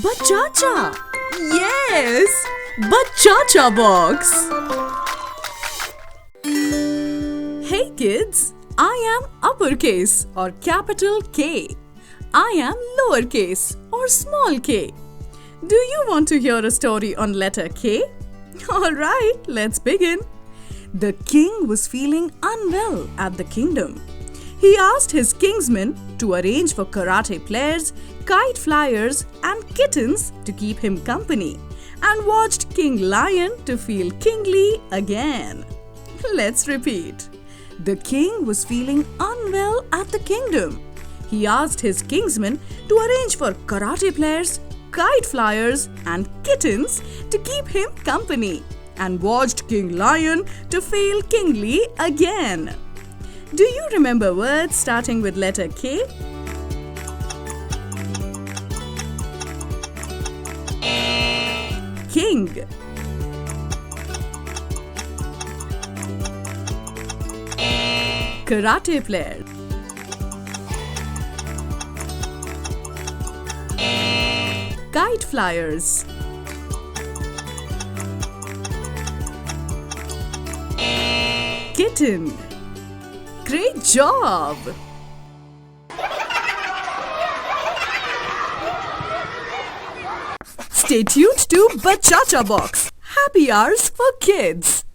Bachacha! Yes! Bachacha Box! Hey kids, I am uppercase or capital K. I am lowercase or small k. Do you want to hear a story on letter K? Alright, let's begin. The king was feeling unwell at the kingdom. He asked his kingsmen to arrange for karate players, kite flyers, and kittens to keep him company, and watched King Lion to feel kingly again. Let's repeat. The king was feeling unwell at the kingdom. He asked his kingsmen to arrange for karate players, kite flyers, and kittens to keep him company, and watched King Lion to feel kingly again. Do you remember words starting with letter K? King, karate player, kite flyers, kitten. Great job! Stay tuned to Bachacha Box. Happy hours for kids.